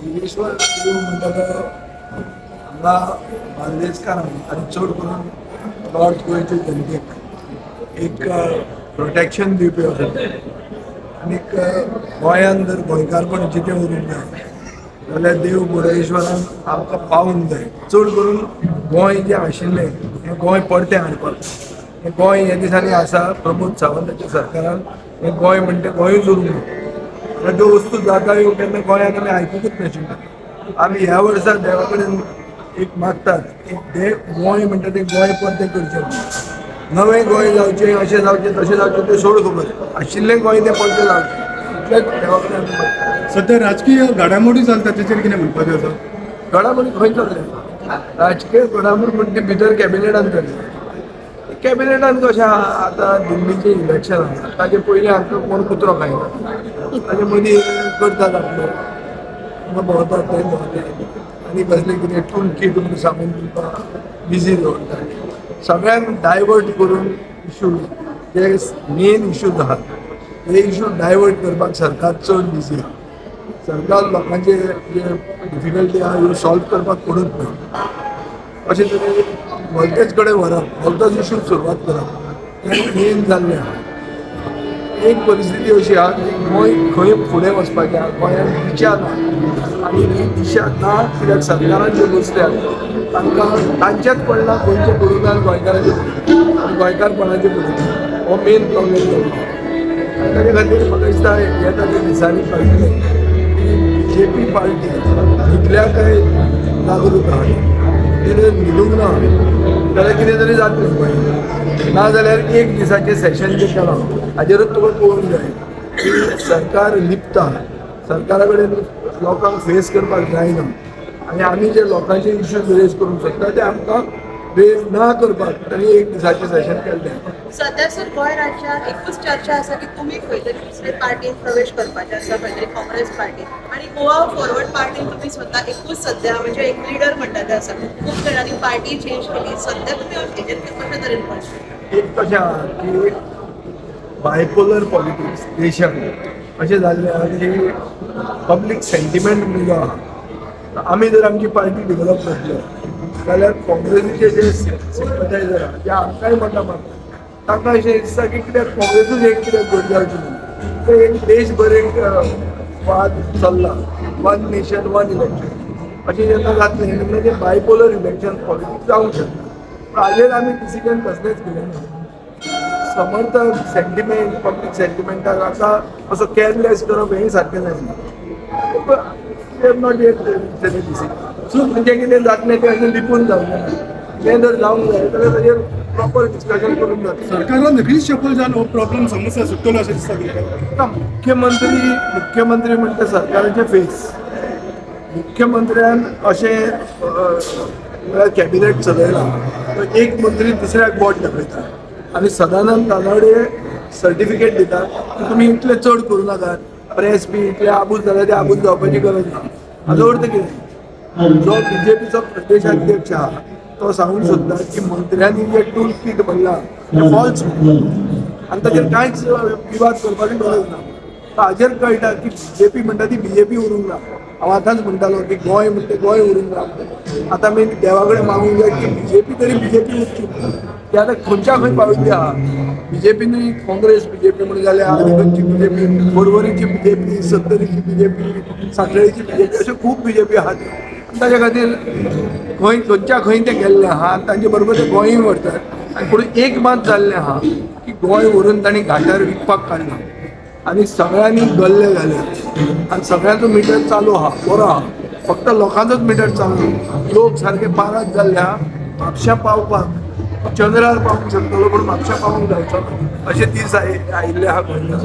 योगेश्वर देव म्हणटा तो हांगा बार्देजकारांक आनी चड करून नॉर्थ गोंयचे जनतेक एक प्रोटेक्शन दिवपी असो आनीक गोंयांत जर गोंयकारपण जितें उरूंक जाय जाल्यार देव बोडगेश्वरान आमकां पावूंक जाय. चड करून गोंय जें आशिल्लें हें गोंय परतें हाडपाक. हें गोंय ह्या दिसांनी आसा प्रमोद सावंताच्या सरकारान हें गोंय म्हणटा गोंयूच उरूंक ना. ज्यो वस्तू जाता ह्यो केन्ना गोंयांत आमी आयकुंकूच नाशिल्ल्यो. आमी ह्या वर्सा देवा कडेन एक मागतात की गोंय म्हणटा तें गोंय परतें करचें. नवें गोंय जावचें, अशें जावचें तशें जावचें तें सोड खबर. आशिल्लें गोंय तें परतें जावचें इतलेंच देवा कडेन आमी मागतात. सध्या राजकीय घडामोडी चलता तेचेर कितें म्हणपाचें आसा? घडामोडी खंय चल्ल्या? राजकीय घडामोड म्हणटा ती भितर कॅबिनेटान चल्ल्या. कॅबिनेटान कशें आहा आतां दिल्लीचें इलेक्शन आसा ताचे पयलीं हांकां कोण कुत्रो खायना. ताचे मदीं करतात आपलें भोंवतात थंय भोंवतात आनी कसलें कितें टूल किट म्हूण सांगून तुमकां बिजी दवरतात. सगळ्यांक डायवर्ट करून इशू जे मेन इशूज आहात हे इशू डायवर्ट करपाक सरकार चड बिजी आहा. सरकार लोकांचे जे डिफिकल्टी आहा ह्यो सॉल्व करपाक कोणूच ना. अशें तरेन वॉल्टेज कडेन व्हरप वॉल्टेज इशू सुरवात करप हें मेन जाल्लें आहा. एक परिस्थिती अशी आहा की गोंय खंय फुडें वचपाचें आहा. गोंयांत दिशा ना आनी ही दिशा ना कित्याक सरकारान जे बसल्यात तांकां तांचेच पडना गोंयचें पडून गोंयकारांचें पडून आनी गोंयकारपणाचें पडून हो मेन प्रॉब्लेम जाल्लो. ताचे खातीर म्हाका दिसता येता त्या दिसांनी कळटलें BJP पार्टी इतल्या काय जागृत आहा कितें न्हिदूंक ना जाल्यार कितें तरी जातलें गोंयांत. ना जाल्यार एक दिसाचें सेशन जें केलां हाजेरूच तुका पळोवंक जाय की सरकार लिपता. सरकारा कडेन लोकांक फेस करपाक जायना आनी आमी जे लोकांचे इश्यूज रेज करूंक सोदता ते आमकां रेज ना करपाक तांणी एक दिसाचें सेशन केल्लें. सध्या सर गोंय राज्यात एकूच चर्चा आसा की तुमी खंय तरी दुसरे पार्टीन प्रवेश करपाचे आसा खंय तरी काँग्रेस पार्टीन आणि गोवा फॉरवर्ड पार्टीन तुम्ही स्वता एकूच सध्या म्हणजे एक लिडर म्हणटा ते आसा. खूप जाणांनी पार्टी चेंज केली. सध्या तुम्ही हेजेर कशा तरेन पळयता? एक कशें आहा की बायपोलर पॉलिटिक्स देशांत अशें जाल्लें आहा की पब्लीक सेंटिमेंट म्हणून जो आहा आमी जर आमची पार्टी डेव्हलप करतले जाल्यार काँग्रेसीचे जे सिम्पथायझर आहा जे आमकांय मतां मागतात तांकां अशें दिसता की कित्याक काँग्रेसूच एक कित्याक घट जावची म्हणून. ते एक देशभर एक वाद चल्ला वन नेशन वन इलेक्शन अशें जेन्ना जातलें तेन्ना तें बायपोलर इलेक्शन पॉलिटिक्स जावंक शकता. पूण हाजेर आमी डिसिजन कसलेंच घेवंक ना. समर्थक सेंटिमेंट पब्लीक सेंटिमेंटाक आतां असो केअरलेस करप हें सारकें जायना. नॉट येट डिसिजन सो म्हणजे कितें जातलें तें अशें लिपून जावंक ना. तें जर जावंक जाय जाल्यार ताजेर प्रॉपर डिस्कशन करून जाता. सरकारान रिशफल जावन हो प्रॉब्लेम समस्या सुट्टलो अशें दिसता तुमकां? मुख्यमंत्री म्हणटा सरकाराचे फेस. मुख्यमंत्र्यान अशें कॅबिनेट चलयला एक मंत्री दुसऱ्याक बोट दाखयता आनी सदानंद तानावडे सर्टिफिकेट दिता की तुमी इतले चड करूं नाकात. प्रेस बी इतले आबूज जाल्यार ते आबूज जावपाची गरज ना. हाजो अर्थ कितें? जो BJPचो प्रदेशाध्यक्ष आहा तो सांगूंक सोदता की मंत्र्यांनी जे टूल किट म्हणलां तें फॉल्स आनी ताचेर कांयच विवाद करपाची गरज ना. हाजेर कळटा की BJP म्हणटा ती BJP उरूंक ना. हांव आतांच म्हणटालो की गोंय म्हणटा गोंय उरूंक ना. आतां आमी देवा कडेन मागूंक जाय की BJP तरी BJP उरची. ती आतां खंयच्या खंय पाविल्ली आहा. BJPनूय काँग्रेस BJP म्हणून जाल्यार आदिगंची BJP, परवरीची BJP, सत्तरीची BJP, सांखळेची BJP अशे खूब BJP आहात. ताच्या खातीर खंयच्या खंय ते गेल्ले आहा आनी तांचे बरोबर ते गोंयूय व्हरतात. आनी पूण एक मात जाल्लें आहा की गोंय व्हरून तांणी घाटार विकपाक काडलां आनी सगळ्यांनी गल्ले घाले आनी सगळ्यांचो मिटर चालू आहा बरो आहा. फक्त लोकांचोच मिटर चालू. लोक सारके पारात जाल्ले आहा. म्हापश्यां पावपाक चंद्रार पावूंक शकतलो पूण म्हापश्यां पावूंक जायचो ना अशे दीस आयिल्ले आहा गोंयांत.